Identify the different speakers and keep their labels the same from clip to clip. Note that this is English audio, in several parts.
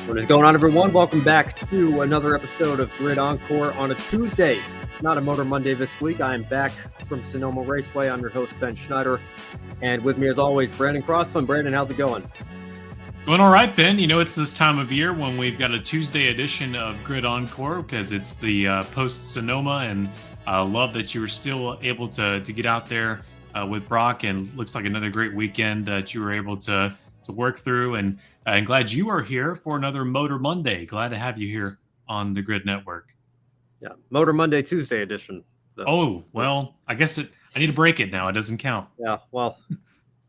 Speaker 1: What is going on, everyone? Welcome back to another episode of Grid Encore on a Tuesday. Not a Motor Monday this week. I am back from Sonoma Raceway. I'm your host, Ben Schneider. And with me, as always, Brandon Crossland. Brandon, how's it going?
Speaker 2: Going all right, Ben. You know, it's this time of year when we've got a Tuesday edition of Grid Encore because it's the post-Sonoma, and I love that you were still able to get out there with Brock, and looks like another great weekend that you were able to work through, and I'm glad you are here for another Motor Monday. Glad to have you here on the Grid Network.
Speaker 1: Yeah, Motor Monday Tuesday edition.
Speaker 2: Oh, well, I guess I need to break it now. It doesn't count.
Speaker 1: Yeah, well,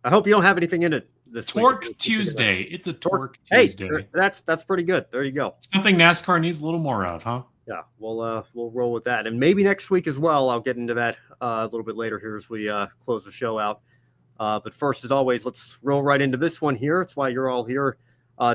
Speaker 1: I hope you don't have anything in it this
Speaker 2: Torque
Speaker 1: week.
Speaker 2: Tuesday. It's a Torque Tuesday.
Speaker 1: Hey, that's pretty good. There you go.
Speaker 2: Something NASCAR needs a little more of, huh?
Speaker 1: Yeah, we'll roll with that, and maybe next week as well. I'll get into that a little bit later here as we close the show out. But first, as always, let's roll right into this one here. It's why you're all here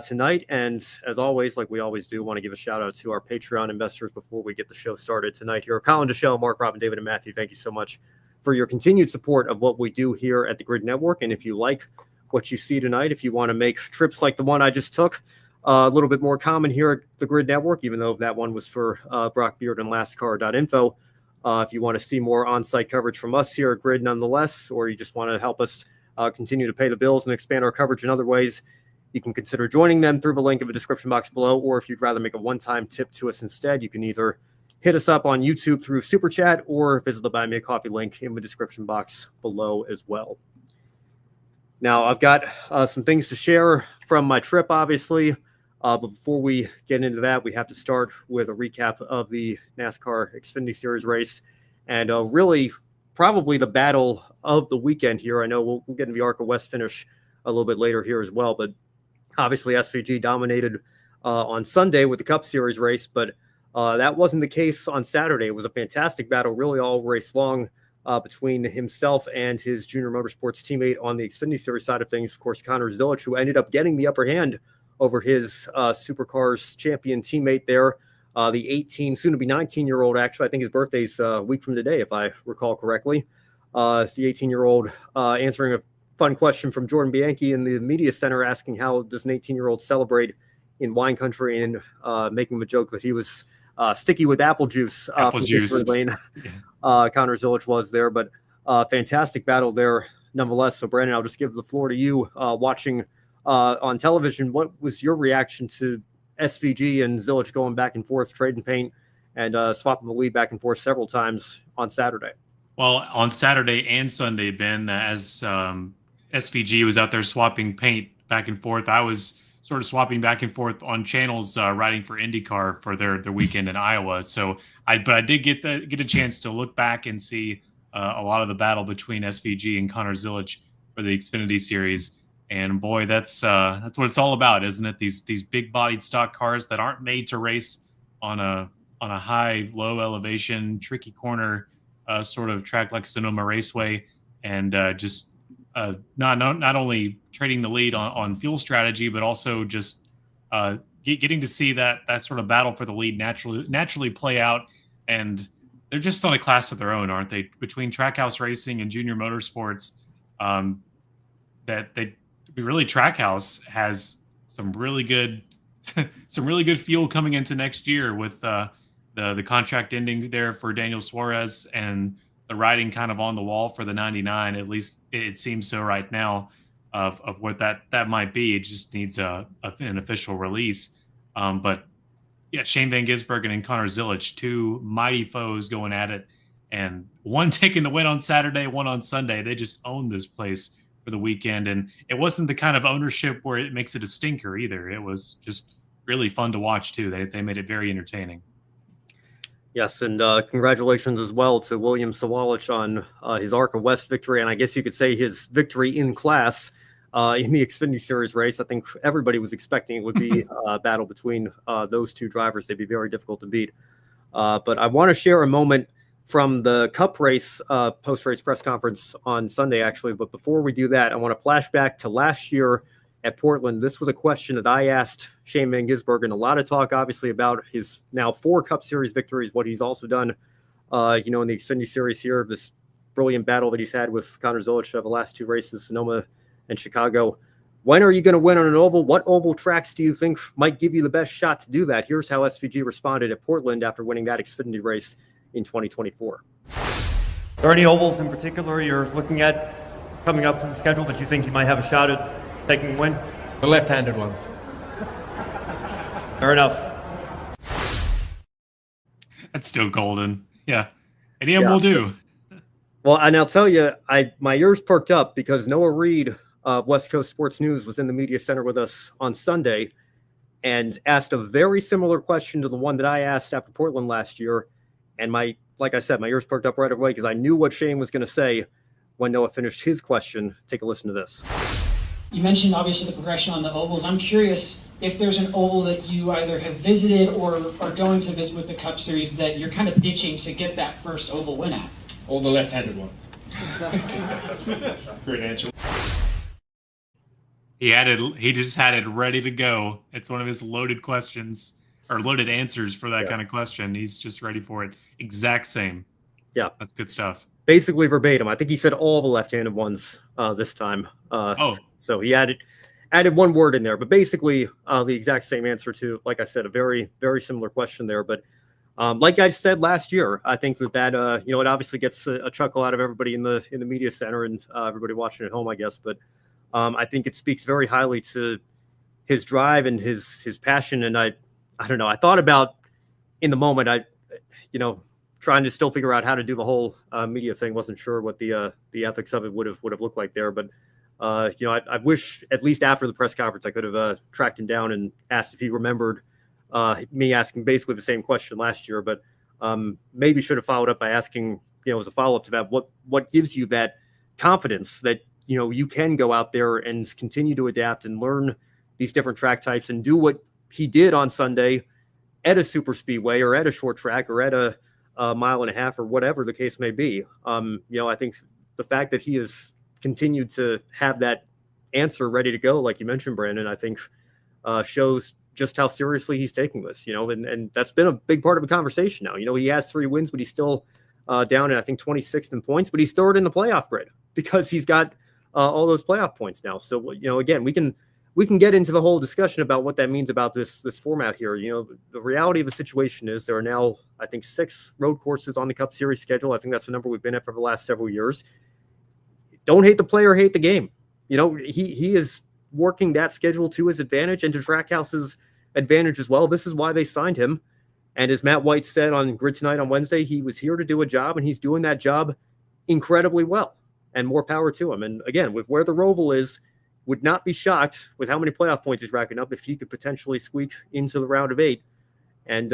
Speaker 1: tonight. And as always, like we always do, want to give a shout out to our Patreon investors before we get the show started tonight here. Colin, Deshelle, Mark, Robin, David, and Matthew, thank you so much for your continued support of what we do here at the Grid Network. And if you like what you see tonight, if you want to make trips like the one I just took, a little bit more common here at the Grid Network, even though that one was for Brock Beard and lastcar.info. If you want to see more on-site coverage from us here at Grid nonetheless, or you just want to help us continue to pay the bills and expand our coverage in other ways, you can consider joining them through the link in the description box below, or if you'd rather make a one-time tip to us instead, you can either hit us up on YouTube through Super Chat or visit the Buy Me a Coffee link in the description box below as well. Now, I've got some things to share from my trip, obviously. But before we get into that, we have to start with a recap of the NASCAR Xfinity Series race, and really probably the battle of the weekend here. I know we'll get into the ARCA West finish a little bit later here as well, but obviously SVG dominated on Sunday with the Cup Series race, but that wasn't the case on Saturday. It was a fantastic battle, really all race long, between himself and his Junior Motorsports teammate on the Xfinity Series side of things, of course, Connor Zilisch, who ended up getting the upper hand over his Supercars champion teammate there, the 18, soon-to-be 19-year-old, actually. I think his birthday's a week from today, if I recall correctly. The 18-year-old answering a fun question from Jordan Bianchi in the media center, asking how does an 18-year-old celebrate in wine country, and making the joke that he was sticky with apple juice.
Speaker 2: Apple juice.
Speaker 1: Lane. Connor Zilisch was there, but fantastic battle there nonetheless. So, Brandon, I'll just give the floor to you watching on television. What was your reaction to SVG and Zilisch going back and forth, trading paint, and swapping the lead back and forth several times on Saturday?
Speaker 2: Well, on Saturday and Sunday, Ben, as SVG was out there swapping paint back and forth, I was sort of swapping back and forth on channels, riding for IndyCar for their weekend in Iowa. So I did get a chance to look back and see a lot of the battle between SVG and Connor Zilisch for the Xfinity Series. And boy, that's what it's all about, isn't it? These big-bodied stock cars that aren't made to race on a high, low elevation, tricky corner sort of track like Sonoma Raceway, and just not only trading the lead on fuel strategy, but also just getting to see that sort of battle for the lead naturally play out. And they're just on a class of their own, aren't they? Between Trackhouse Racing and Junior Motorsports, really Trackhouse has some really good fuel coming into next year with the contract ending there for Daniel Suarez, and the writing kind of on the wall for the 99. At least it seems so right now of what that might be. It just needs an official release. But yeah, Shane Van Gisbergen and Connor Zilisch, two mighty foes going at it, and one taking the win on Saturday, one on Sunday. They just owned this place for the weekend, and it wasn't the kind of ownership where it makes it a stinker either. It was just really fun to watch too. They made it very entertaining.
Speaker 1: Yes, and congratulations as well to William Sawalich on his ARCA West victory, and I guess you could say his victory in class in the Xfinity Series race. I think everybody was expecting it would be a battle between those two drivers. They'd be very difficult to beat. But I want to share a moment from the Cup race post-race press conference on Sunday, actually. But before we do that, I want to flash back to last year at Portland. This was a question that I asked Shane Van Gisbergen. A lot of talk, obviously, about his now 4 Cup Series victories, what he's also done, in the Xfinity Series here, this brilliant battle that he's had with Connor Zilisch over the last 2 races, Sonoma and Chicago. when are you going to win on an oval? What oval tracks do you think might give you the best shot to do that? Here's how SVG responded at Portland after winning that Xfinity race in 2024.
Speaker 3: Are there any ovals in particular you're looking at coming up to the schedule that you think you might have a shot at taking a win?
Speaker 4: The left-handed ones.
Speaker 3: Fair enough.
Speaker 2: That's still golden. Yeah. Any of them will do.
Speaker 1: Well, and I'll tell you, my ears perked up because Noah Reed of West Coast Sports News was in the media center with us on Sunday and asked a very similar question to the one that I asked after Portland last year. And like I said, my ears perked up right away because I knew what Shane was going to say when Noah finished his question. Take a listen to this.
Speaker 5: You mentioned obviously the progression on the ovals. I'm curious if there's an oval that you either have visited or are going to visit with the Cup Series that you're kind of itching to get that first oval win at.
Speaker 4: All the left-handed ones.
Speaker 2: Great answer. He just had it ready to go. It's one of his loaded questions or loaded answers for that kind of question. He's just ready for it. Exact same.
Speaker 1: Yeah.
Speaker 2: That's good stuff.
Speaker 1: Basically verbatim. I think he said all the left-handed ones this time. So he added one word in there, but basically the exact same answer to, like I said, a very, very similar question there. But like I said last year, I think that it obviously gets a chuckle out of everybody in the media center and everybody watching at home, I guess. But I think it speaks very highly to his drive and his passion. And I don't know. I thought about in the moment, trying to still figure out how to do the whole media thing. Wasn't sure what the ethics of it would have looked like there. But I wish at least after the press conference I could have tracked him down and asked if he remembered me asking basically the same question last year. But maybe should have followed up by asking, as a follow up to that, what gives you that confidence that you can go out there and continue to adapt and learn these different track types and do what he did on Sunday at a super speedway or at a short track or at a mile and a half or whatever the case may be. I think the fact that he has continued to have that answer ready to go, like you mentioned, Brandon, I think shows just how seriously he's taking this, and that's been a big part of the conversation now. He has 3 wins, but he's still down in, I think, 26th in points, but he's third in the playoff grid because he's got all those playoff points now. So, again, we can get into the whole discussion about what that means about this format here. The reality of the situation is there are now, I think, 6 road courses on the Cup Series schedule. I think that's the number we've been at for the last several years. Don't hate the player, hate the game. He is working that schedule to his advantage and to Trackhouse's advantage as well. This is why they signed him. And as Matt White said on Grid Tonight on Wednesday, he was here to do a job, and he's doing that job incredibly well. And more power to him. And again, with where the Roval is, would not be shocked with how many playoff points he's racking up if he could potentially squeak into the round of 8. And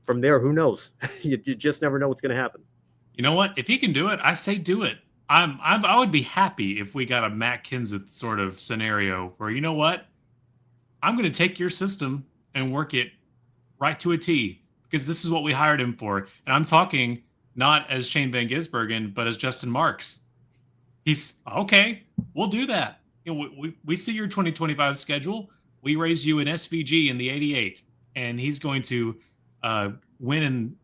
Speaker 1: from there, who knows? you just never know what's going to happen.
Speaker 2: You know what? If he can do it, I say do it. I would be happy if we got a Matt Kenseth sort of scenario where, you know what? I'm going to take your system and work it right to a T because this is what we hired him for. And I'm talking not as Shane Van Gisbergen, but as Justin Marks. He's okay. We'll do that. We see your 2025 schedule. We raise you an SVG in the 88, and he's going to win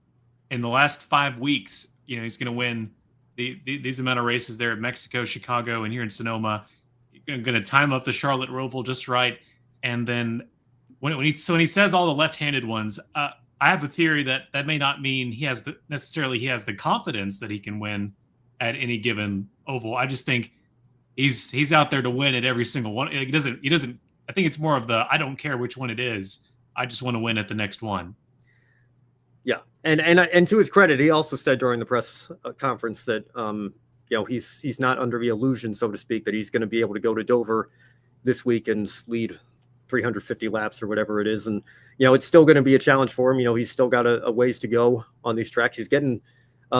Speaker 2: in the last 5 weeks. He's going to win these amount of races there at Mexico, Chicago, and here in Sonoma. You're going to time up the Charlotte Roval just right, and then when he says all the left-handed ones, I have a theory that may not mean he has the confidence that he can win at any given oval. I just think he's out there to win at every single one. He doesn't. I think it's more of the I don't care which one it is. I just want to win at the next one.
Speaker 1: Yeah, and to his credit, he also said during the press conference that he's not under the illusion, so to speak, that he's going to be able to go to Dover this week and lead 350 laps or whatever it is. And it's still going to be a challenge for him. He's still got a ways to go on these tracks. He's getting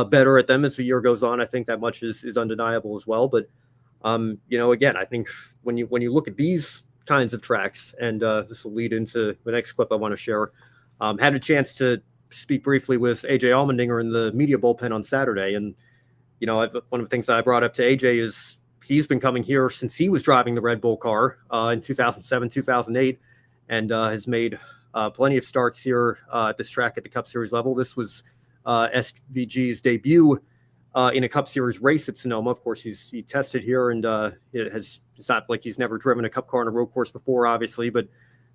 Speaker 1: better at them as the year goes on. I think that much is undeniable as well. But again, I think when you look at these kinds of tracks, and this will lead into the next clip I want to share, had a chance to speak briefly with AJ Allmendinger in the media bullpen on Saturday. And, one of the things I brought up to AJ is he's been coming here since he was driving the Red Bull car in 2007, 2008, and has made plenty of starts here at this track at the Cup Series level. This was SVG's debut in a Cup Series race at Sonoma. Of course, he tested here, and it's not like he's never driven a Cup car on a road course before, obviously. But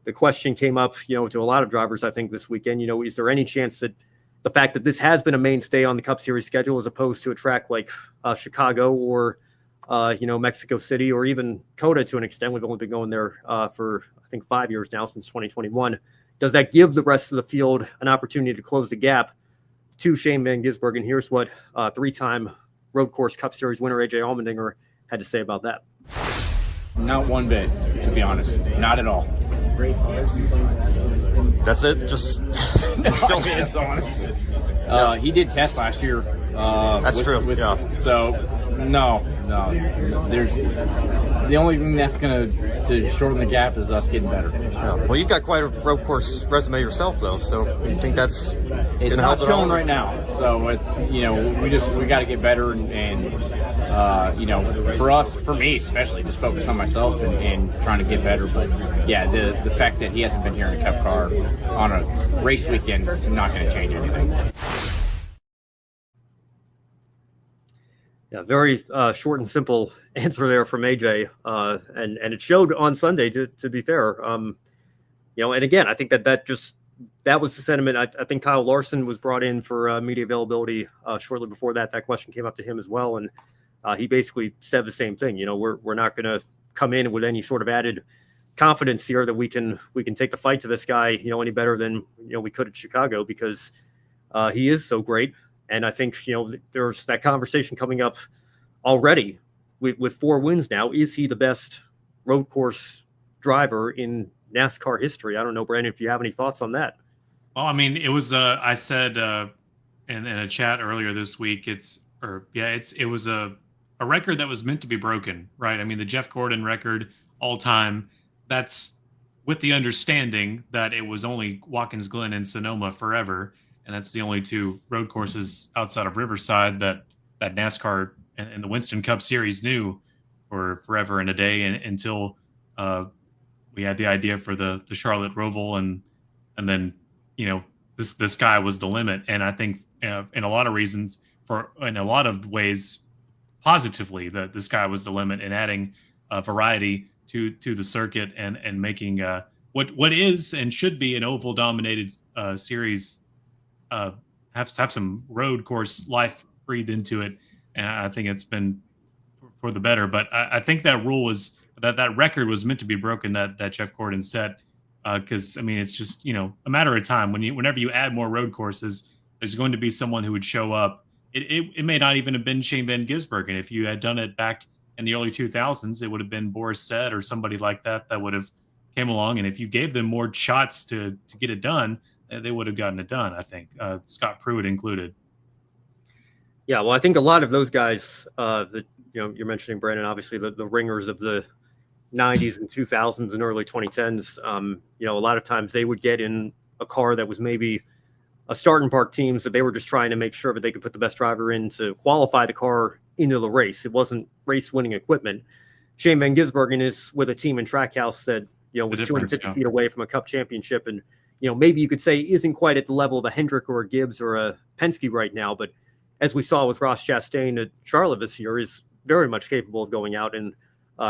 Speaker 1: the question came up, to a lot of drivers, I think, this weekend. Is there any chance that the fact that this has been a mainstay on the Cup Series schedule, as opposed to a track like Chicago or Mexico City, or even COTA to an extent? We've only been going there for, I think, 5 years now, since 2021. Does that give the rest of the field an opportunity to close the gap to Shane Van Gisbergen? Here's what three-time road course Cup Series winner AJ Allmendinger had to say about that.
Speaker 6: Not one bit, to be honest. Not at all.
Speaker 7: That's it? Just still
Speaker 6: It's honest. He did test last year.
Speaker 7: That's true. Yeah.
Speaker 6: So no. There's the only thing that's gonna to shorten the gap is us getting better.
Speaker 7: Yeah. Well, you've got quite a road course resume yourself, though. So you think that's
Speaker 6: it's not showing right now. So we got to get better and for me especially, just focus on myself and trying to get better. But yeah, the fact that he hasn't been here in a Cup car on a race weekend is not going to change anything.
Speaker 1: Yeah, very short and simple answer there from AJ, and it showed on Sunday. To be fair, and again, I think that was the sentiment. I think Kyle Larson was brought in for media availability shortly before that. That question came up to him as well, and he basically said the same thing. We're not going to come in with any sort of added confidence here that we can take the fight to this guy, any better than we could at Chicago, because he is so great. And I think, there's that conversation coming up already with 4 wins now. Is he the best road course driver in NASCAR history? I don't know, Brandon, if you have any thoughts on that.
Speaker 2: Well, I mean, it was I said in a chat earlier this week, it was a record that was meant to be broken, right? I mean, the Jeff Gordon record all time, that's with the understanding that it was only Watkins Glen and Sonoma forever. And that's the only 2 road courses outside of Riverside that NASCAR and the Winston Cup Series knew for forever and a day, until we had the idea for the Charlotte Roval, and then the sky was the limit. And I think in a lot of reasons, in a lot of ways, positively, the sky was the limit, and adding variety to the circuit and making what is and should be an oval dominated series. Have some road course life breathed into it, and I think it's been for the better. But I think that rule was that record was meant to be broken, that Jeff Gordon set, because I mean, it's just a matter of time. Whenever you add more road courses, there's going to be someone who would show up. It may not even have been Shane Van Gisbergen. If you had done it back in the early 2000s, it would have been Boris Said or somebody like that would have came along, and if you gave them more shots to get it done, they would have gotten it done, I think, Scott Pruitt included.
Speaker 1: Yeah, well, I think a lot of those guys that you're mentioning, Brandon, obviously the ringers of the 90s and 2000s and early 2010s, a lot of times they would get in a car that was maybe a start and park team, so they were just trying to make sure that they could put the best driver in to qualify the car into the race. It wasn't race-winning equipment. Shane Van Gisbergen is with a team in Trackhouse that was 250 feet away from a Cup championship, and maybe you could say isn't quite at the level of a Hendrick or a Gibbs or a Penske right now, but as we saw with Ross Chastain at Charlotte this year, is very much capable of going out and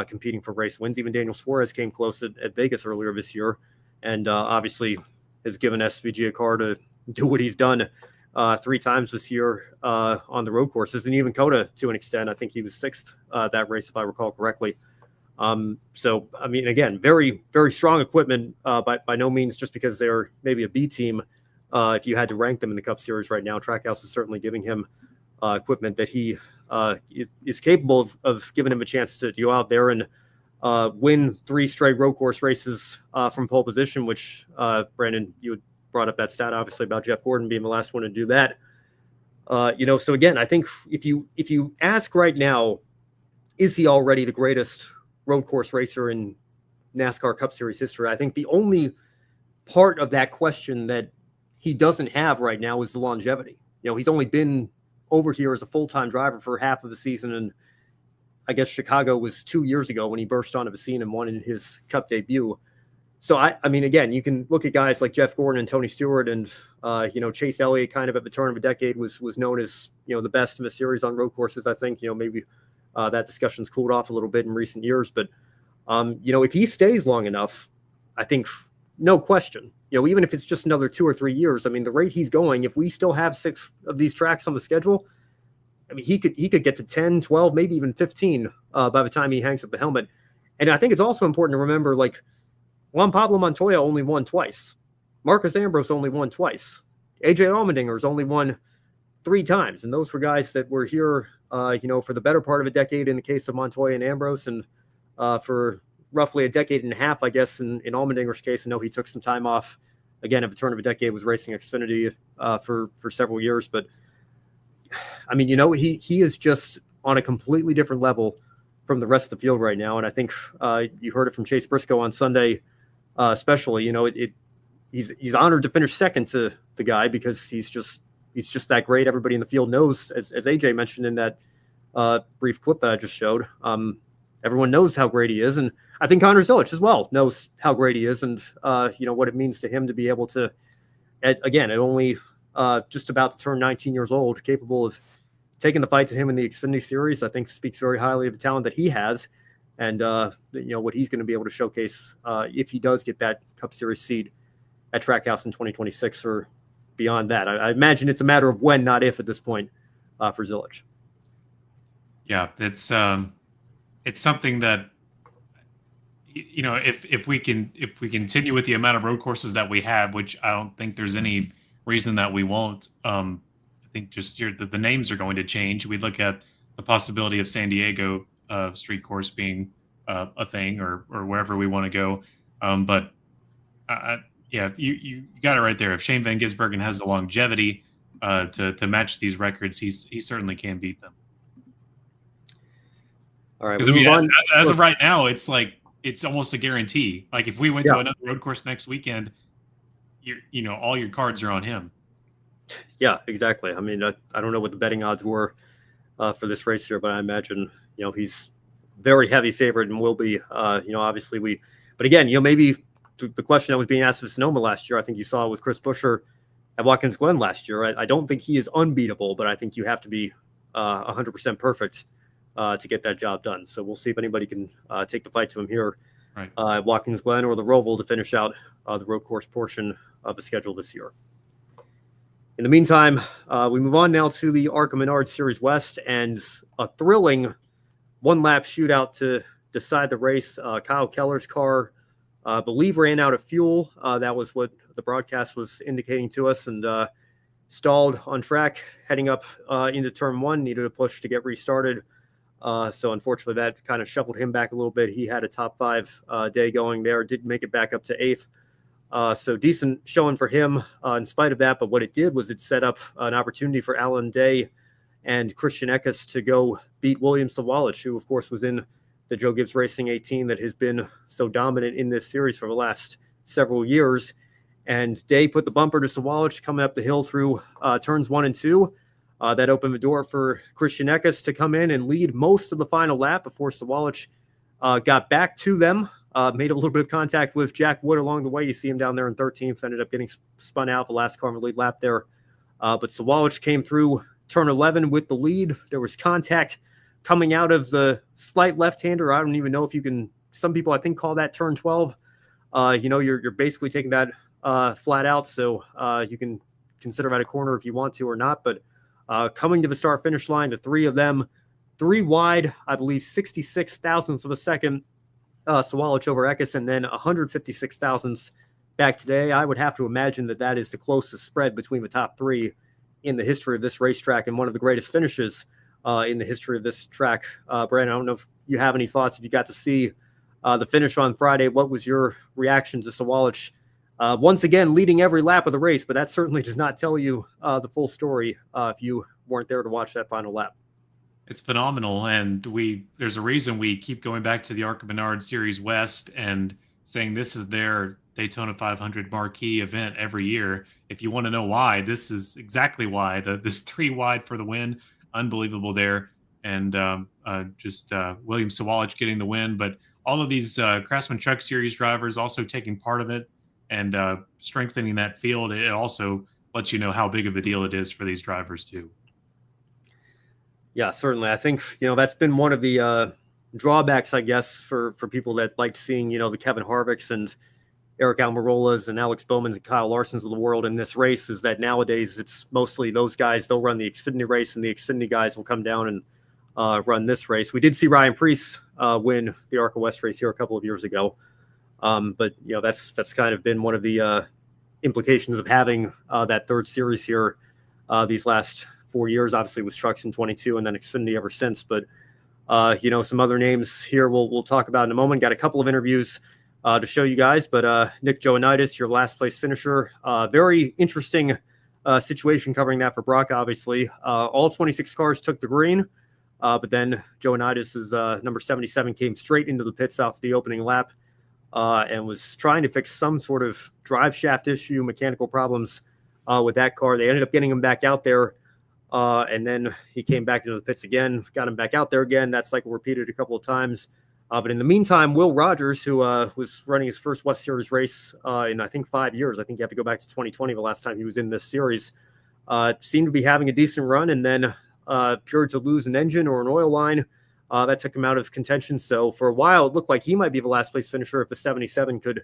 Speaker 1: competing for race wins. Even Daniel Suarez came close at Vegas earlier this year, and obviously has given SVG a car to do what he's done 3 times this year on the road courses, and even COTA to an extent. I think he was 6th that race, if I recall correctly. So, I mean, again, very, very strong equipment, by no means just because they're maybe a B team. If you had to rank them in the Cup Series right now, Trackhouse is certainly giving him equipment that he is capable of giving him a chance to go out there and win 3 straight road course races from pole position, which, Brandon, you had brought up that stat, obviously, about Jeff Gordon being the last one to do that. So again, I think if you ask right now, is he already the greatest road course racer in NASCAR Cup Series history? I think the only part of that question that he doesn't have right now is the longevity. He's only been over here as a full-time driver for half of the season, and I guess Chicago was 2 years ago when he burst onto the scene and won in his Cup debut. So I mean, again, you can look at guys like Jeff Gordon and Tony Stewart, and Chase Elliott, kind of at the turn of a decade, was known as the best in the series on road courses. I think maybe that discussion's cooled off a little bit in recent years, but if he stays long enough, I think no question. Even if it's just another 2 or 3 years, I mean, the rate he's going, if we still have 6 of these tracks on the schedule, I mean, he could get to 10, 12, maybe even 15 by the time he hangs up the helmet. And I think it's also important to remember, like, Juan Pablo Montoya only won twice. Marcus Ambrose only won twice. AJ Allmendinger's only won 3 times. And those were guys that were here, for the better part of a decade in the case of Montoya and Ambrose, and for roughly a decade and a half, I guess, in Allmendinger's case. I know he took some time off, again, at the turn of a decade, was racing Xfinity for several years. But, I mean, he is just on a completely different level from the rest of the field right now. And I think you heard it from Chase Briscoe on Sunday, especially. He's honored to finish second to the guy because he's just that great. Everybody in the field knows, as AJ mentioned in that brief clip that I just showed. Everyone knows how great he is, and I think Connor Zilisch as well knows how great he is, and what it means to him to be able to, at only just about to turn 19 years old, capable of taking the fight to him in the Xfinity Series. I think speaks very highly of the talent that he has, and what he's going to be able to showcase if he does get that Cup Series seat at Trackhouse in 2026 or beyond that. I imagine it's a matter of when, not if, at this point for Zilisch.
Speaker 2: Yeah, it's something that if we continue with the amount of road courses that we have, which I don't think there's any reason that we won't. I think just the names are going to change. We look at the possibility of San Diego street course being a thing, or wherever we want to go. But you got it right there. If Shane Van Gisbergen has the longevity to match these records, he certainly can beat them.
Speaker 1: All right.
Speaker 2: Because I mean, as of right now, it's like it's almost a guarantee. Like if we went to another road course next weekend, all your cards are on him.
Speaker 1: Yeah, exactly. I mean, I don't know what the betting odds were for this race here, but I imagine he's very heavy favorite and will be. Obviously but again, maybe the question that was being asked of Sonoma last year, I think you saw with Chris Buescher at Watkins Glen last year. I don't think he is unbeatable, but I think you have to be 100% perfect to get that job done. So we'll see if anybody can take the fight to him here at Watkins Glen or the Roval to finish out the road course portion of the schedule this year. In the meantime, we move on now to the ARCA Menard Series West and a thrilling one-lap shootout to decide the race. Kyle Keller's car, I believe, ran out of fuel. That was what the broadcast was indicating to us, and stalled on track heading up into turn 1, needed a push to get restarted. So unfortunately, that kind of shuffled him back a little bit. He had a top 5 day going there, didn't make it back up to 8th. So decent showing for him in spite of that. But what it did was it set up an opportunity for Alan Day and Christian Eckes to go beat William Sawalich, who, of course, was in the Joe Gibbs Racing 18 that has been so dominant in this series for the last several years. And Day put the bumper to Sawalich coming up the hill through turns 1 and 2. That opened the door for Christian Eckes to come in and lead most of the final lap before Sawalich got back to them. Made a little bit of contact with Jack Wood along the way. You see him down there in 13th, ended up getting spun out the last car in the lead lap there. But Sawalich came through turn 11 with the lead. There was contact coming out of the slight left-hander. I don't even know if you can, some people I think call that turn 12. You're basically taking that flat out, so you can consider that a corner if you want to or not. But coming to the start finish line, the 3 of them, 3 wide, I believe 66 thousandths of a second. Sawalich over Eckes, and then 156 thousandths back today. I would have to imagine that is the closest spread between the top 3 in the history of this racetrack, and one of the greatest finishes in the history of this track. Brandon, I don't know if you have any thoughts. If you got to see the finish on Friday, what was your reaction to Sawalich once again leading every lap of the race? But that certainly does not tell you the full story if you weren't there to watch that final lap.
Speaker 2: It's phenomenal, and there's a reason we keep going back to the ARCA Menard Series West and saying this is their Daytona 500 marquee event every year. If you want to know why, this is exactly why. This 3 wide for the win, unbelievable there, and William Sawalich getting the win, but all of these Craftsman Truck Series drivers also taking part of it and strengthening that field, it also lets you know how big of a deal it is for these drivers too.
Speaker 1: Yeah, certainly. I think, that's been one of the drawbacks, I guess, for people that like seeing, the Kevin Harvicks and Eric Almirolas and Alex Bowmans and Kyle Larsons of the world in this race, is that nowadays it's mostly those guys. They'll run the Xfinity race, and the Xfinity guys will come down and run this race. We did see Ryan Preece win the ARCA West race here a couple of years ago. But that's kind of been one of the implications of having that third series here these last 4 years. Obviously, with trucks in 22 and then Xfinity ever since. But some other names here we'll talk about in a moment. Got a couple of interviews to show you guys, but Nick Joannidis, your last place finisher, very interesting situation covering that for Brock. Obviously, all 26 cars took the green. But then Joannidis's number 77 came straight into the pits off the opening lap and was trying to fix some sort of drive shaft issue, mechanical problems with that car. They ended up getting him back out there, and then he came back into the pits again, got him back out there again. That cycle repeated a couple of times. But in the meantime, Will Rogers, who was running his first West Series race in, I think, 5 years, I think you have to go back to 2020, the last time he was in this series, seemed to be having a decent run, and then appeared to lose an engine or an oil line. That took him out of contention. So for a while, it looked like he might be the last place finisher if the 77 could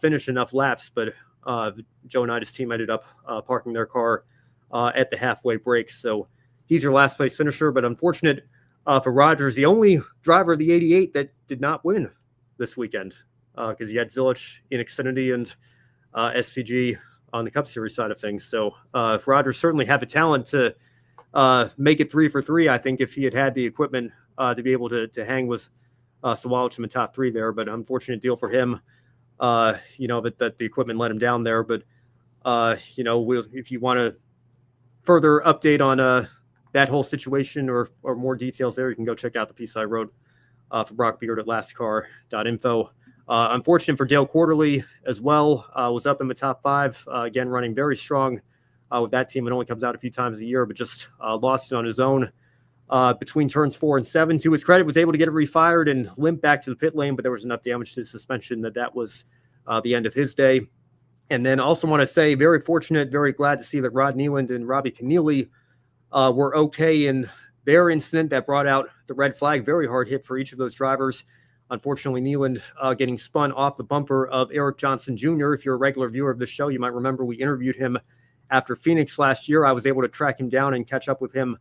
Speaker 1: finish enough laps. But Joannidis' team ended up parking their car at the halfway break. So he's your last place finisher. But unfortunate for Rogers, the only driver of the 88 that did not win this weekend, because you had Zilisch in Xfinity and SVG on the Cup Series side of things. So Rogers certainly had the talent to make it 3 for 3, I think, if he had the equipment to be able to hang with Sawalich in the top 3 there. But unfortunate deal for him, that the equipment let him down there. But, if you want to further update on that whole situation or more details there, you can go check out the piece I wrote for Brock Beard at lastcar.info. Unfortunate for Dale Quarterly as well, was up in the top 5, again, running very strong with that team. It only comes out a few times a year, but just lost it on his own between turns 4 and 7. To his credit, was able to get it refired and limp back to the pit lane, but there was enough damage to his suspension that was the end of his day. And then also want to say, very fortunate, very glad to see that Rod Nealand and Robbie Keneally were okay in their incident that brought out the red flag. Very hard hit for each of those drivers. Unfortunately, Nealand getting spun off the bumper of Eric Johnson Jr. If you're a regular viewer of the show, you might remember we interviewed him after Phoenix last year. I was able to track him down and catch up with him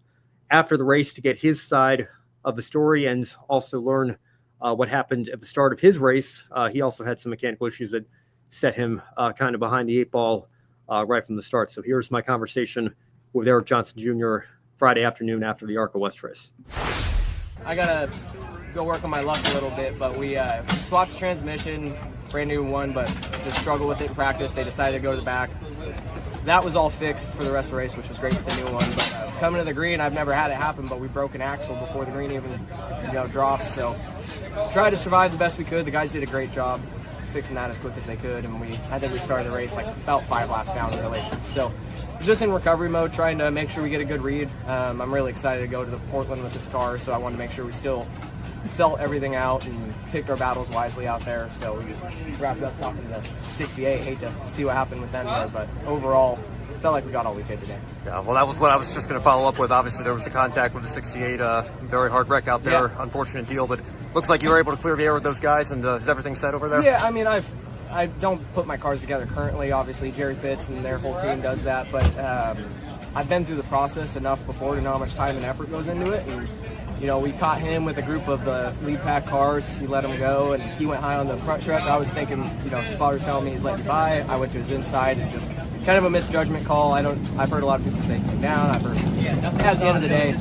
Speaker 1: after the race to get his side of the story and also learn what happened at the start of his race. He also had some mechanical issues that set him kind of behind the 8 ball right from the start. So here's my conversation with Eric Johnson Jr. Friday afternoon after the ARCA West race.
Speaker 8: I gotta go work on my luck a little bit, but we swapped transmission, brand new one, but just struggled with it in practice. They decided to go to the back. That was all fixed for the rest of the race, which was great with the new one. But coming to the green, I've never had it happen, but we broke an axle before the green even dropped. So tried to survive the best we could. The guys did a great job fixing that as quick as they could, and I think we started the race like about 5 laps down really. So just in recovery mode, trying to make sure we get a good read. I'm really excited to go to Portland with this car, so I wanted to make sure we still felt everything out and picked our battles wisely out there. So we just wrapped up top of the 68. Hate to see what happened with them there, but overall, felt like we got all we could today.
Speaker 7: Yeah, well, that was what I was just going to follow up with. Obviously, there was the contact with the 68, very hard wreck out there. Yeah. Unfortunate deal, but looks like you were able to clear the air with those guys. And is everything set over there?
Speaker 8: Yeah, I mean, I don't put my cars together currently. Obviously, Jerry Pitts and their whole team does that, but I've been through the process enough before to know how much time and effort goes into it. And we caught him with a group of the lead pack cars. He let him go, and he went high on the front stretch. I was thinking, spotters telling me he'd let me by. I went to his inside and just kind of a misjudgment call. I've heard a lot of people say he came down. At the end of the day,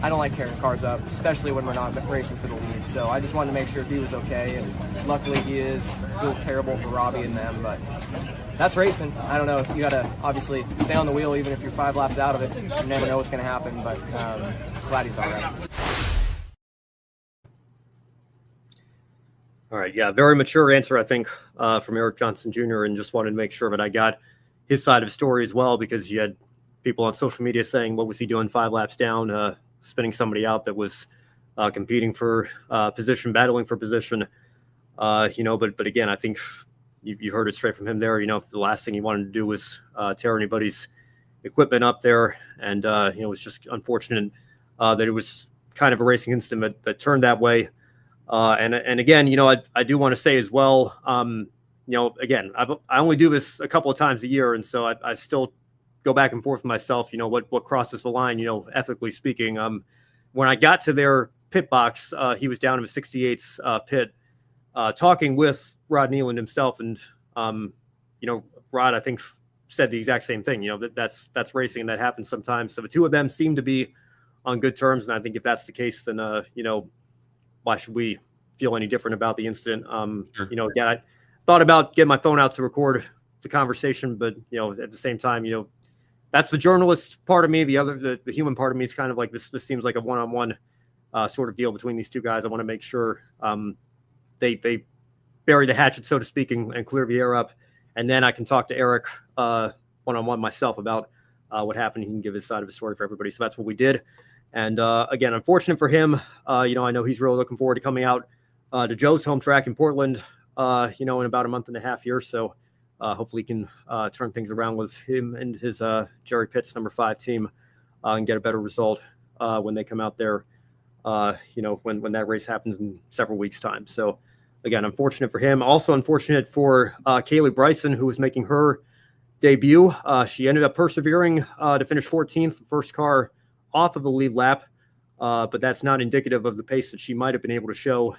Speaker 8: I don't like tearing cars up, especially when we're not racing for the lead. So I just wanted to make sure he was okay, and luckily he is. Feel terrible for Robbie and them, but that's racing. I don't know. You got to obviously stay on the wheel even if you're 5 laps out of it. You never know what's going to happen, but glad he's all right.
Speaker 1: All right. Yeah. Very mature answer, I think, from Eric Johnson Jr. And just wanted to make sure that I got his side of the story as well, because you had people on social media saying, what was he doing 5 laps down, spinning somebody out that was competing for position, battling for position. But again, I think you heard it straight from him there. The last thing he wanted to do was tear anybody's equipment up there, and it was just unfortunate that it was kind of a racing incident that turned that way. And again, I do want to say as well, again, I only do this a couple of times a year, and so I still go back and forth with myself. What crosses the line, ethically speaking. When I got to their pit box, he was down in the 68's pit, talking with Rod Nealand himself, and Rod, I think, said the exact same thing. That's racing, and that happens sometimes. So the two of them seem to be on good terms, and I think if that's the case, then why should we feel any different about the incident?
Speaker 2: Sure.
Speaker 1: Again, I thought about getting my phone out to record the conversation, but at the same time, that's the journalist part of me. The human part of me is kind of like this seems like a one-on-one sort of deal between these two guys. I want to make sure they bury the hatchet, so to speak, and clear the air up, and then I can talk to Eric one-on-one myself about what happened. He can give his side of the story for everybody. So that's what we did. And again, unfortunate for him. I know he's really looking forward to coming out to Joe's home track in Portland, in about a month and a half here. So hopefully he can turn things around with him and his Jerry Pitts #5 team and get a better result when they come out there, when that race happens in several weeks' time. So again, unfortunate for him. Also unfortunate for Kaylee Bryson, who was making her debut. She ended up persevering to finish 14th, the first car off of the lead lap, but that's not indicative of the pace that she might have been able to show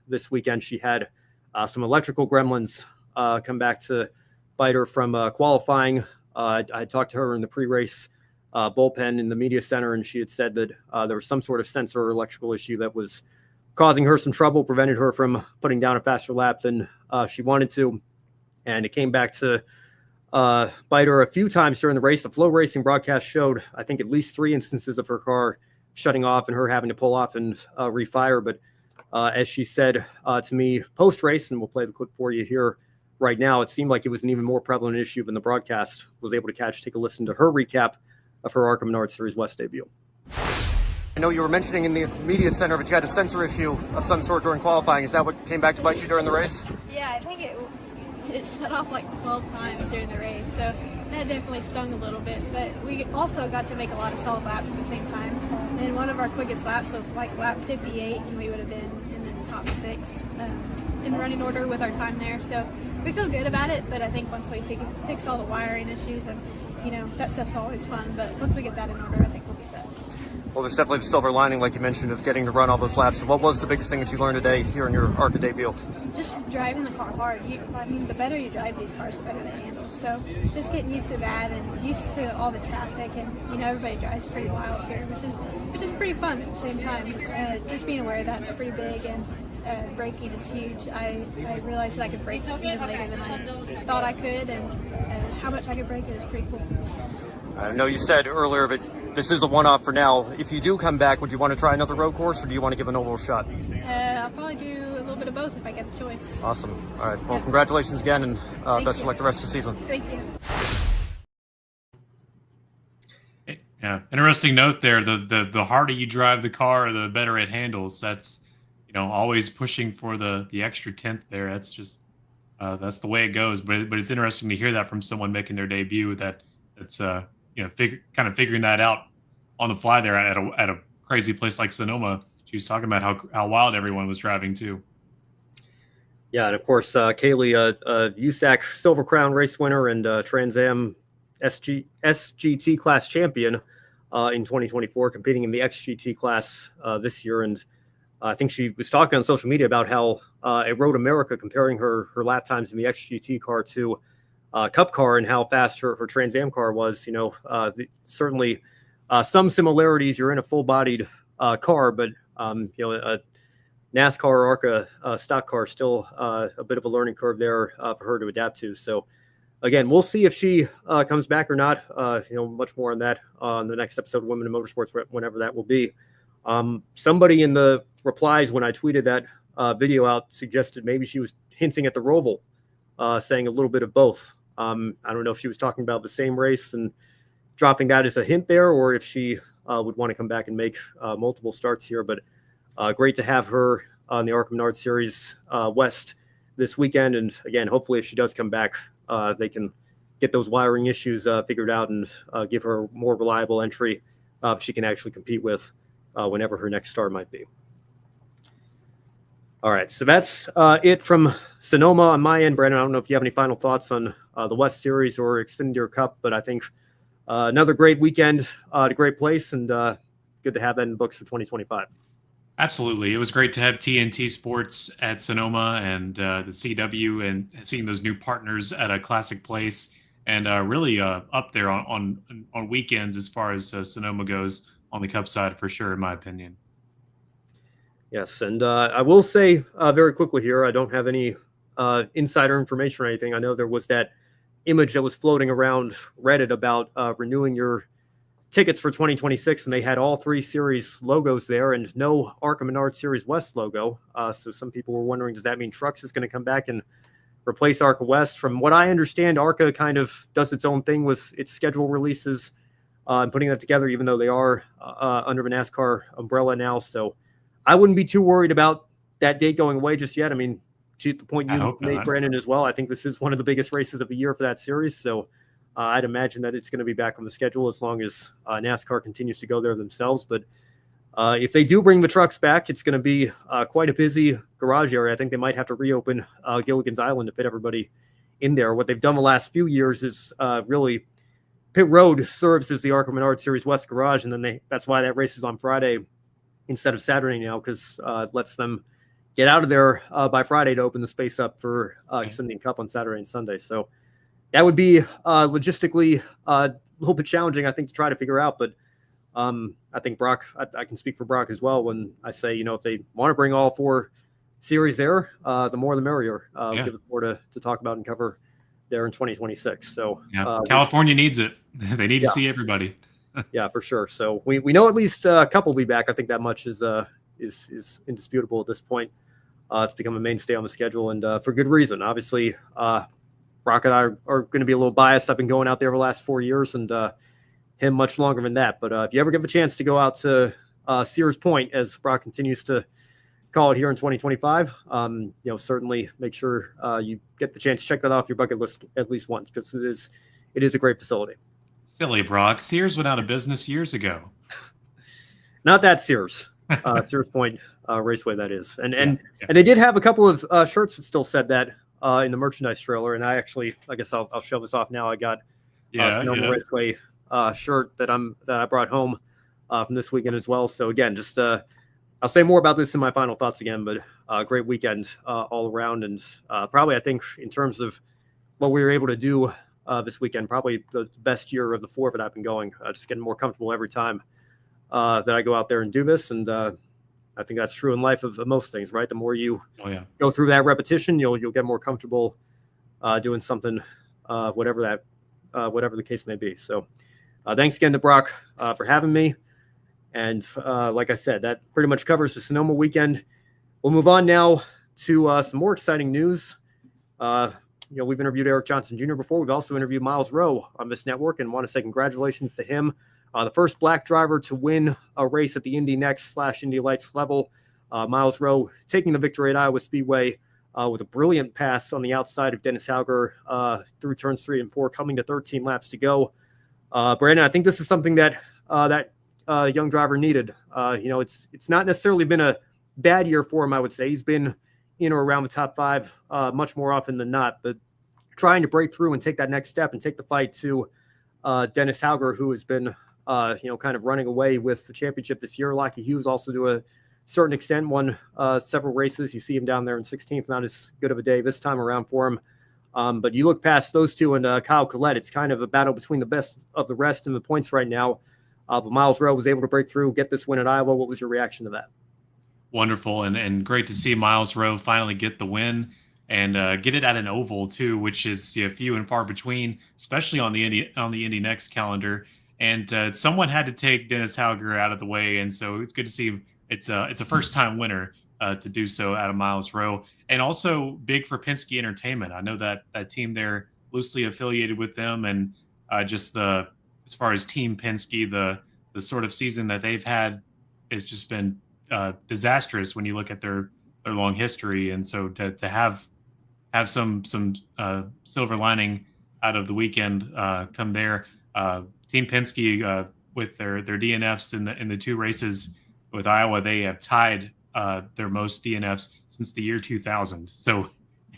Speaker 1: this weekend. She had some electrical gremlins come back to bite her from qualifying. I talked to her in the pre-race bullpen in the media center, and she had said that there was some sort of sensor or electrical issue that was causing her some trouble, prevented her from putting down a faster lap than she wanted to, and it came back to bite her a few times during the race. The Flow Racing broadcast showed, I think, at least 3 instances of her car shutting off and her having to pull off and refire. But as she said to me post-race, and we'll play the clip for you here right now, it seemed like it was an even more prevalent issue than the broadcast was able to catch. Take a listen to her recap of her ARCA Menard Series West debut.
Speaker 7: I know you were mentioning in the media center that you had a sensor issue of some sort during qualifying. Is that what came back to bite you during the race?
Speaker 9: Yeah, I think it shut off like 12 times during the race, so that definitely stung a little bit. But we also got to make a lot of solid laps at the same time. And one of our quickest laps was like lap 58, and we would have been in the top 6 in running order with our time there. So we feel good about it, but I think once we fix all the wiring issues, and that stuff's always fun, but once we get that in order, I think we'll be set.
Speaker 7: Well, there's definitely the silver lining, like you mentioned, of getting to run all those laps. So what was the biggest thing that you learned today here in your ARCA debut?
Speaker 9: Just driving the car hard. The better you drive these cars, the better they handle. So just getting used to that and used to all the traffic, and everybody drives pretty wild here, which is pretty fun at the same time. Just being aware of that's pretty big, and braking is huge. I realized that I could brake even later than I thought I could, and how much I could brake is pretty cool.
Speaker 7: I know you said earlier, but this is a one-off for now. If you do come back, would you want to try another road course, or do you want to give an oval shot?
Speaker 9: I'll probably do a little bit of both if I get the choice.
Speaker 7: Awesome. All right. Well, congratulations again, and best of luck the rest of the season.
Speaker 9: Thank you.
Speaker 2: Yeah, interesting note there. The harder you drive the car, the better it handles. That's always pushing for the extra tenth there. That's just that's the way it goes. But it's interesting to hear that from someone making their debut. That's kind of figuring that out on the fly there at a crazy place like Sonoma. She was talking about how wild everyone was driving too.
Speaker 1: Yeah, and of course, Kaylee, USAC Silver Crown race winner and Trans Am SGT class champion in 2024, competing in the XGT class this year. And I think she was talking on social media about how at Road America, comparing her lap times in the XGT car to Cup car and how fast her Trans Am car was. Certainly some similarities. You're in a full-bodied car, but a NASCAR or ARCA stock car still a bit of a learning curve there for her to adapt to. So again, we'll see if she comes back or not. Much more on that on the next episode of Women in Motorsports, whenever that will be. Somebody in the replies when I tweeted that video out suggested maybe she was hinting at the Roval, saying a little bit of both. I don't know if she was talking about the same race and dropping that as a hint there, or if she would want to come back and make multiple starts here. But great to have her on the ARCA Menard Series West this weekend. And again, hopefully if she does come back, they can get those wiring issues figured out and give her a more reliable entry she can actually compete with whenever her next start might be. All right, so that's it from Sonoma on my end. Brandon, I don't know if you have any final thoughts on the West Series or Xfinity Cup, but I think another great weekend at a great place, and good to have that in the books for 2025.
Speaker 2: Absolutely. It was great to have TNT Sports at Sonoma and the CW and seeing those new partners at a classic place, and really up there on weekends as far as Sonoma goes on the Cup side for sure, in my opinion.
Speaker 1: Yes, and I will say very quickly here, I don't have any insider information or anything. I know there was that image that was floating around Reddit about renewing your tickets for 2026, and they had all 3 series logos there and no ARCA Menard Series West logo. So some people were wondering, does that mean Trucks is going to come back and replace ARCA West? From what I understand, ARCA kind of does its own thing with its schedule releases and putting that together, even though they are under the NASCAR umbrella now. So I wouldn't be too worried about that date going away just yet. I mean, to the point you made, Brandon, as well, I think this is one of the biggest races of the year for that series. So I'd imagine that it's going to be back on the schedule as long as NASCAR continues to go there themselves. But if they do bring the trucks back, it's going to be quite a busy garage area. I think they might have to reopen Gilligan's Island to fit everybody in there. What they've done the last few years is really Pit Road serves as the ARCA Menard Series West garage, and then that's why that race is on Friday instead of Saturday now, because it lets them get out of there by Friday to open the space up for Xfinity Cup on Saturday and Sunday. So that would be logistically a little bit challenging, I think, to try to figure out. But I think Brock, I can speak for Brock as well when I say, if they want to bring all 4 series there, the more the merrier. Give us more to talk about and cover there in 2026. So
Speaker 2: California needs it. They need to see everybody.
Speaker 1: Yeah, for sure. So we know at least a couple will be back. I think that much is indisputable at this point. It's become a mainstay on the schedule, and for good reason. Obviously, Brock and I are going to be a little biased. I've been going out there the last 4 years, and him much longer than that. But if you ever get a chance to go out to Sears Point, as Brock continues to call it here in 2025, certainly make sure you get the chance to check that off your bucket list at least once, because it is a great facility.
Speaker 2: Silly Brock. Sears went out of business years ago.
Speaker 1: Not that Sears. Sears Point Raceway, that is. And they did have a couple of shirts that still said that in the merchandise trailer. And I guess I'll show this off now. I got Sonoma Raceway shirt that I brought home from this weekend as well. So again, just I'll say more about this in my final thoughts again, but great weekend all around. And probably, I think, in terms of what we were able to do this weekend, probably the best year of the 4 that I've been going. Just getting more comfortable every time that I go out there and do this. And I think that's true in life of most things, right? The more you go through that repetition, you'll get more comfortable doing something, whatever the case may be. So thanks again to Brock for having me. And like I said, that pretty much covers the Sonoma weekend. We'll move on now to some more exciting news. We've interviewed Eric Johnson Jr. before. We've also interviewed Myles Rowe on this network, and want to say congratulations to him. The first black driver to win a race at the Indy NXT / Indy Lights level. Myles Rowe taking the victory at Iowa Speedway with a brilliant pass on the outside of Dennis Hauger through turns 3 and 4, coming to 13 laps to go. Brandon, I think this is something that young driver needed. It's not necessarily been a bad year for him, I would say. He's been in or around the top 5 much more often than not, but trying to break through and take that next step and take the fight to Dennis Hauger, who has been kind of running away with the championship this year. Lockie Hughes also, to a certain extent, won several races. You see him down there in 16th, not as good of a day this time around for him. But you look past those two and Kyle Collette, it's kind of a battle between the best of the rest in the points right now. But Myles Rowe was able to break through, get this win at Iowa. What was your reaction to that?
Speaker 2: Wonderful, and great to see Myles Rowe finally get the win and get it at an oval too, which is few and far between, especially on the Indy NXT calendar. And someone had to take Dennis Hauger out of the way, and so it's good to see it's a first time winner to do so out of Myles Rowe, and also big for Penske Entertainment. I know that team there, loosely affiliated with them, and just as far as Team Penske, the sort of season that they've had has just been disastrous when you look at their long history. And so to have some silver lining out of the weekend come there. Team Penske with their DNFs in the two races with Iowa, they have tied their most DNFs since the year 2000. So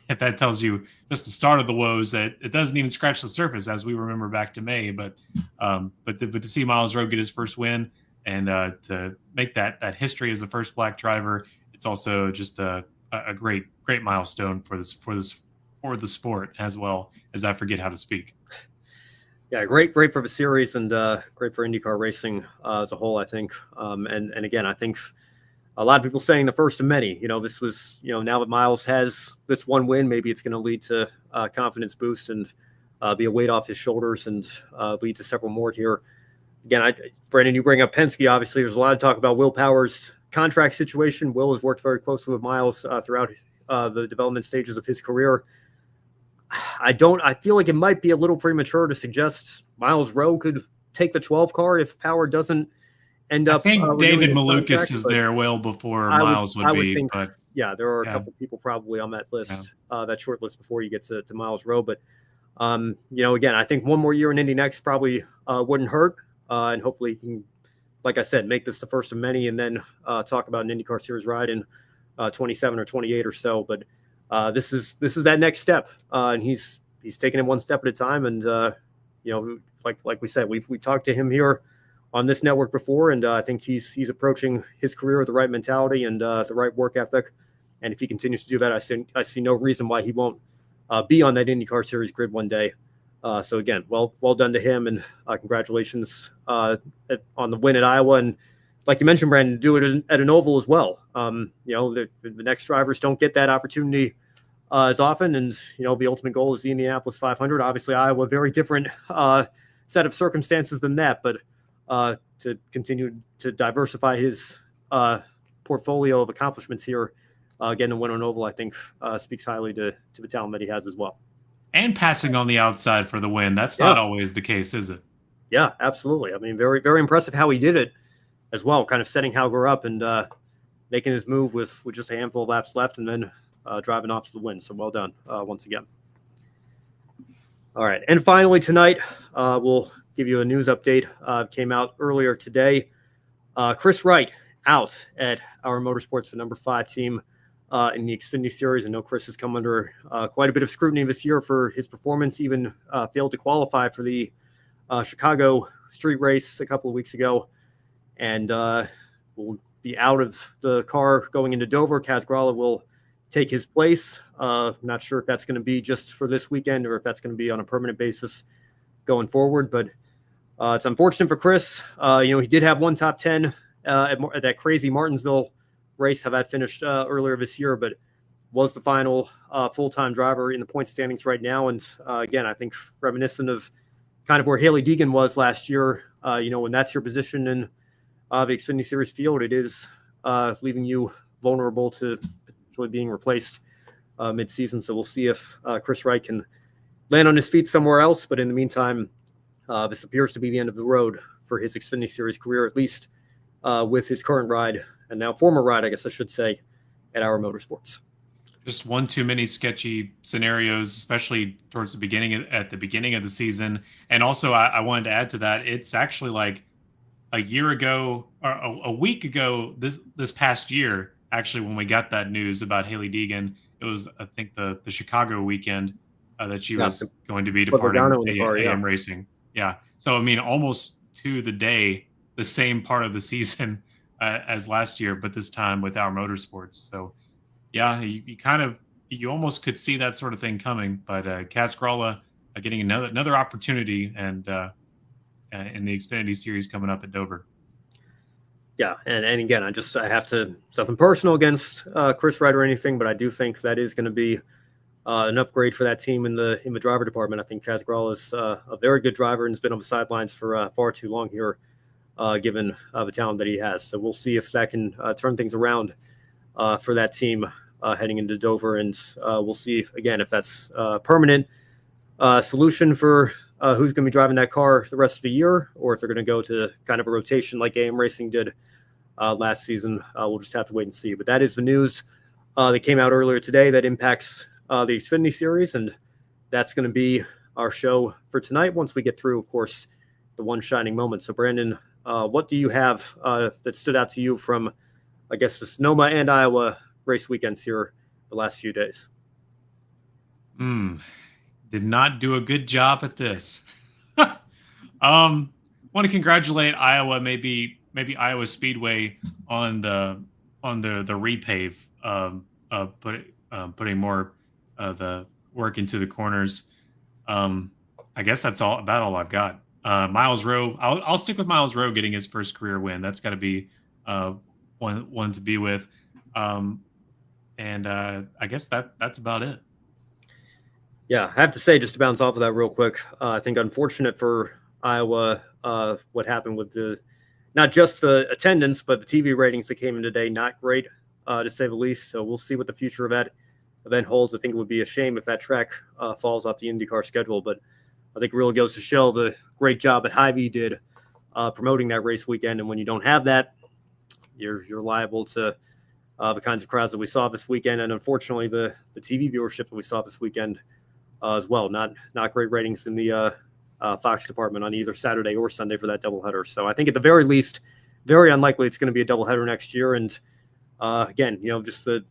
Speaker 2: that tells you just the start of the woes, that it doesn't even scratch the surface as we remember back to May. But to see Myles Rowe get his first win and to make that history as the first black driver, it's also just a great milestone for the sport, as well as I forget how to speak.
Speaker 1: Yeah, great for the series and great for IndyCar racing as a whole, I think. And again, I think a lot of people saying the first of many. This was, now that Myles has this one win, maybe it's going to lead to confidence boost and be a weight off his shoulders and lead to several more here. Again, Brandon, you bring up Penske. Obviously, there's a lot of talk about Will Power's contract situation. Will has worked very closely with Myles throughout the development stages of his career. I feel like it might be a little premature to suggest Myles Rowe could take the 12 car if Power doesn't end up.
Speaker 2: I think David Malukas
Speaker 1: contract,
Speaker 2: is there well before Myles would be.
Speaker 1: Think,
Speaker 2: but
Speaker 1: yeah, there are a couple people probably on that list, that short list before you get to Myles Rowe. But again, I think one more year in Indy NXT probably wouldn't hurt, and hopefully he can, like I said, make this the first of many, and then talk about an IndyCar Series ride in 27 or 28 or so. But this is that next step, and he's taking it one step at a time. And like we said, we talked to him here on this network before, and I think he's approaching his career with the right mentality and the right work ethic. And if he continues to do that, I see no reason why he won't be on that IndyCar Series grid one day. So again, well done to him, and congratulations on the win at Iowa. And like you mentioned, Brandon, do it at an oval as well. The next drivers don't get that opportunity as often, and the ultimate goal is the Indianapolis 500. Obviously, Iowa, very different set of circumstances than that, but to continue to diversify his portfolio of accomplishments here, getting a win on oval, I think speaks highly to the talent that he has as well.
Speaker 2: And passing on the outside for the win. That's not always the case, is it?
Speaker 1: Yeah, absolutely. I mean, very, very impressive how he did it as well, kind of setting Hauger up and making his move with just a handful of laps left, and then driving off to the win. So well done once again. All right. And finally tonight, we'll give you a news update. Came out earlier today. Chris Wright out at our Motorsports, the number 5 team in the Xfinity Series. I know Chris has come under quite a bit of scrutiny this year for his performance, even failed to qualify for the Chicago street race a couple of weeks ago, and will be out of the car going into Dover. Kaz Grala will take his place. Not sure if that's going to be just for this weekend or if that's going to be on a permanent basis going forward, but it's unfortunate for Chris. He did have one top 10 at that crazy Martinsville race, how that finished earlier this year, but was the final full-time driver in the point standings right now. And again, I think reminiscent of kind of where Haley Deegan was last year, when that's your position in the Xfinity Series field, it is leaving you vulnerable to potentially being replaced mid-season. So we'll see if Chris Wright can land on his feet somewhere else. But in the meantime, this appears to be the end of the road for his Xfinity Series career, at least with his current ride, and now former ride, I guess I should say, at our Motorsports.
Speaker 2: Just one too many sketchy scenarios, especially towards the beginning of the season. And also, I wanted to add to that, it's actually like a year ago or a week ago this past year, actually, when we got that news about Haley Deegan. It was, I think, the Chicago weekend that she was going to be departing AM Racing. Yeah. So, I mean, almost to the day, the same part of the season as last year, but this time with our Motorsports. So, yeah, you almost could see that sort of thing coming. But Kaz Grala getting another opportunity, and in the Xfinity Series coming up at Dover.
Speaker 1: Yeah, and again, I have to, something personal against Chris Wright or anything, but I do think that is going to be an upgrade for that team in the driver department. I think Kaz Grala is a very good driver and has been on the sidelines for far too long here, given the talent that he has. So we'll see if that can turn things around for that team heading into Dover, and we'll see again if that's a permanent solution for who's going to be driving that car the rest of the year, or if they're going to go to kind of a rotation like AM Racing did last season. We'll just have to wait and see. But that is the news that came out earlier today that impacts the Xfinity Series, and that's going to be our show for tonight once we get through, of course, the one shining moment. So, Brandon, what do you have that stood out to you from, I guess, the Sonoma and Iowa race weekends here the last few days?
Speaker 2: Did not do a good job at this. Want to congratulate Iowa, maybe Iowa Speedway on the repave, putting more of the work into the corners. I guess that's about all I've got. Myles Rowe, I'll stick with Myles Rowe getting his first career win. That's got to be one to be with. And I guess that's about it.
Speaker 1: Yeah, I have to say, just to bounce off of that real quick, I think unfortunate for Iowa what happened with not just the attendance, but the TV ratings that came in today, not great, to say the least. So we'll see what the future of that event holds. I think it would be a shame if that track falls off the IndyCar schedule, but I think it really goes to show the great job that Hy-Vee did promoting that race weekend. And when you don't have that, you're liable to the kinds of crowds that we saw this weekend, and unfortunately the TV viewership that we saw this weekend as well. Not great ratings in the Fox department on either Saturday or Sunday for that doubleheader. So I think at the very least, very unlikely it's going to be a doubleheader next year. And again, just the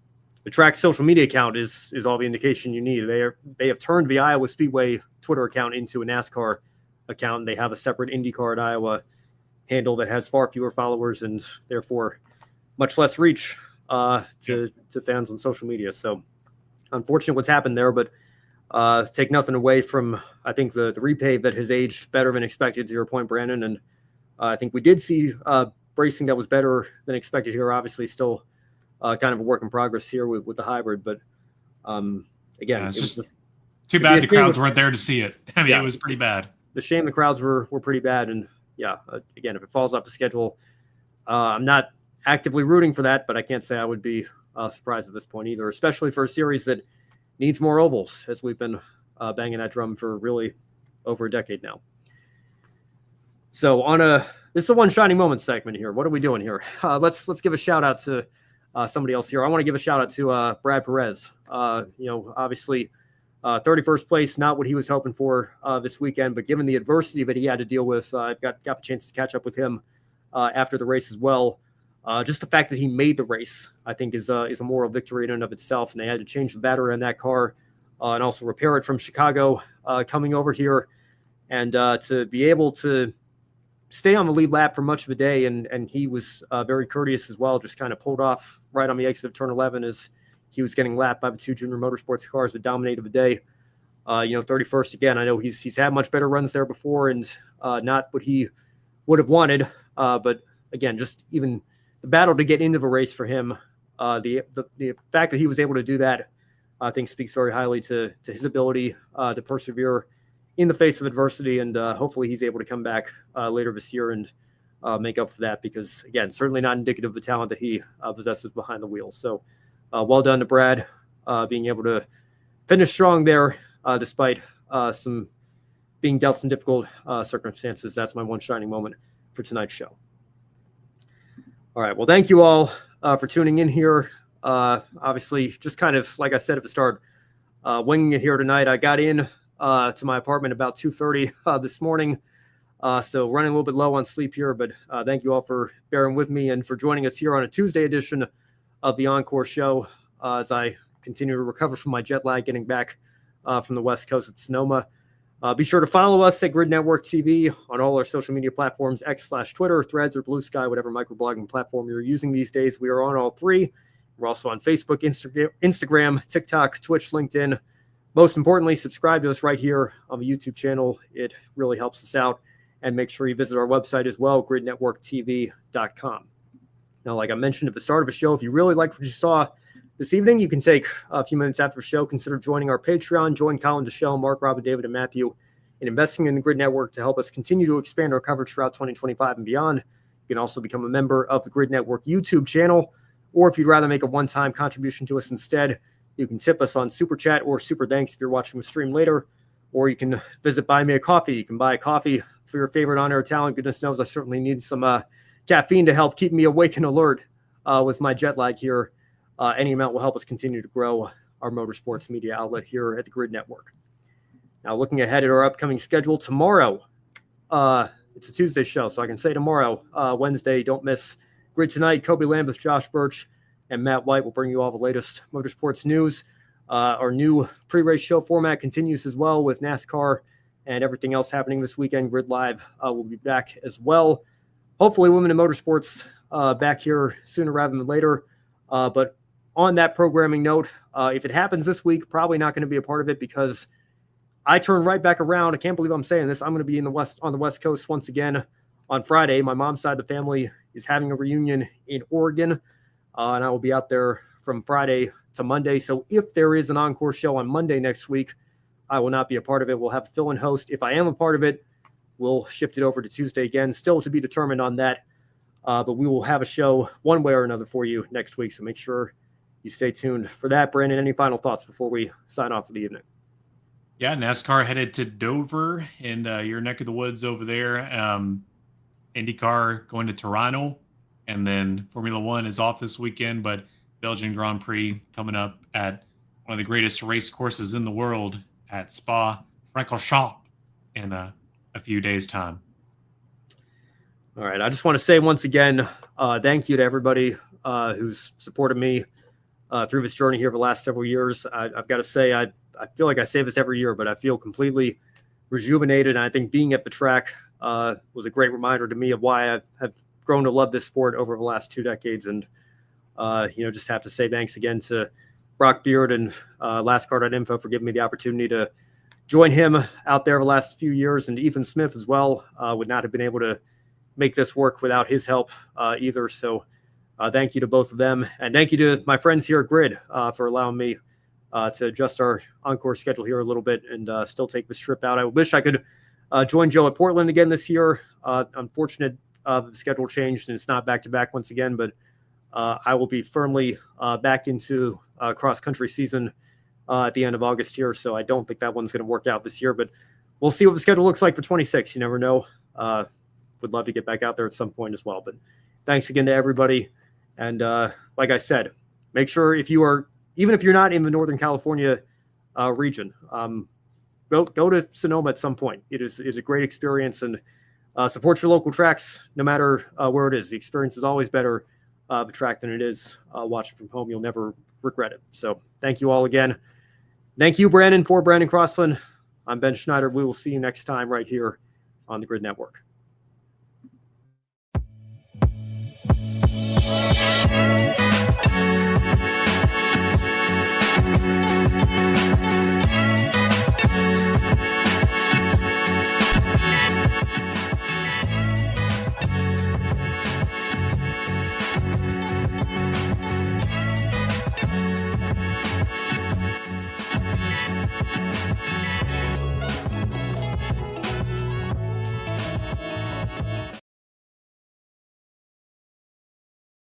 Speaker 1: track social media account is all the indication you need. They have turned the Iowa Speedway Twitter account into a NASCAR account. They have a separate IndyCar at Iowa handle that has far fewer followers and therefore much less reach to fans on social media. So unfortunate what's happened there, but take nothing away from, I think, the repave that has aged better than expected, to your point, Brandon. And I think we did see racing that was better than expected here. Obviously still kind of a work in progress here with the hybrid, but again,
Speaker 2: it's just too bad the crowds weren't there to see it. I mean, it was pretty bad.
Speaker 1: The shame the crowds were pretty bad. And again, if it falls off the schedule, I'm not actively rooting for that, but I can't say I would be surprised at this point either, especially for a series that needs more ovals, as we've been banging that drum for really over a decade now. So this is a one shining moment segment here. What are we doing here? Let's give a shout out to somebody else here. I want to give a shout out to Brad Perez. Obviously 31st place, not what he was hoping for this weekend, but given the adversity that he had to deal with, I got the chance to catch up with him after the race as well. Just the fact that he made the race, I think, is a moral victory in and of itself. And they had to change the battery on that car and also repair it from Chicago coming over here. And to be able to stay on the lead lap for much of the day. And he was very courteous as well, just kind of pulled off right on the exit of turn 11 as he was getting lapped by the two junior motorsports cars that dominated the day. 31st again. I know he's had much better runs there before and not what he would have wanted. But again, just even the battle to get into the race for him, the fact that he was able to do that, I think speaks very highly to his ability to persevere in the face of adversity. And hopefully he's able to come back later this year and make up for that, because again, certainly not indicative of the talent that he possesses behind the wheel. So well done to Brad being able to finish strong there despite some being dealt some difficult circumstances. That's my one shining moment for tonight's show. All right. Well, thank you all for tuning in here. Obviously, just kind of like I said at the start, winging it here tonight. I got in to my apartment about 2:30 this morning, so running a little bit low on sleep here. But thank you all for bearing with me and for joining us here on a Tuesday edition of the Encore show as I continue to recover from my jet lag getting back from the West Coast at Sonoma. Be sure to follow us at Grid Network TV on all our social media platforms, X/Twitter, Threads, or Blue Sky, whatever microblogging platform you're using these days. We are on all three. We're also on Facebook, Instagram, TikTok, Twitch, LinkedIn. Most importantly, subscribe to us right here on the YouTube channel. It really helps us out. And make sure you visit our website as well, gridnetworktv.com. Now, like I mentioned at the start of the show, if you really liked what you saw this evening, you can take a few minutes after the show, consider joining our Patreon, join Colin, Deshelle, Mark, Robin, David, and Matthew in investing in the Grid Network to help us continue to expand our coverage throughout 2025 and beyond. You can also become a member of the Grid Network YouTube channel, or if you'd rather make a one-time contribution to us instead, you can tip us on Super Chat or Super Thanks if you're watching the stream later, or you can visit Buy Me a Coffee. You can buy a coffee for your favorite on-air talent. Goodness knows I certainly need some caffeine to help keep me awake and alert with my jet lag here. Any amount will help us continue to grow our motorsports media outlet here at the Grid Network. Now, looking ahead at our upcoming schedule tomorrow, it's a Tuesday show, so I can say tomorrow, Wednesday, don't miss Grid Tonight. Kobe Lambeth, Josh Birch, and Matt White will bring you all the latest motorsports news. Our new pre-race show format continues as well with NASCAR and everything else happening this weekend. Grid Live will be back as well. Hopefully, Women in Motorsports back here sooner rather than later. But on that programming note, if it happens this week, probably not going to be a part of it because I turn right back around. I can't believe I'm saying this. I'm going to be on the West Coast once again on Friday. My mom's side of the family is having a reunion in Oregon, and I will be out there from Friday to Monday. So if there is an Encore show on Monday next week, I will not be a part of it. We'll have a fill-in host. If I am a part of it, we'll shift it over to Tuesday again. Still to be determined on that, but we will have a show one way or another for you next week. So make sure you stay tuned for that. Brandon, any final thoughts before we sign off for the evening?
Speaker 2: Yeah, NASCAR headed to Dover in your neck of the woods over there. IndyCar going to Toronto, and then Formula One is off this weekend, but Belgian Grand Prix coming up at one of the greatest race courses in the world at Spa-Francorchamps in a few days' time.
Speaker 1: All right, I just want to say once again, thank you to everybody who's supported me through this journey here for the last several years. I've got to say, I feel like I say this every year, but I feel completely rejuvenated. And I think being at the track was a great reminder to me of why I have grown to love this sport over the last 2 decades. And, just have to say thanks again to Brock Beard and LastCar.info for giving me the opportunity to join him out there the last few years. And Ethan Smith as well would not have been able to make this work without his help either. So thank you to both of them. And thank you to my friends here at Grid for allowing me to adjust our Encore schedule here a little bit and still take this trip out. I wish I could join Joe at Portland again this year. Unfortunate the schedule changed and it's not back-to-back once again, but I will be firmly back into cross-country season at the end of August here, so I don't think that one's going to work out this year, but we'll see what the schedule looks like for 26. You never know. Would love to get back out there at some point as well, but thanks again to everybody. And like I said, make sure even if you're not in the Northern California region, go to Sonoma at some point. It is a great experience, and support your local tracks no matter where it is. The experience is always better the track than it is watching from home. You'll never regret it. So thank you all again. Thank you, Brandon, for Brandon Crossland. I'm Ben Schneider. We will see you next time right here on the Grid Network.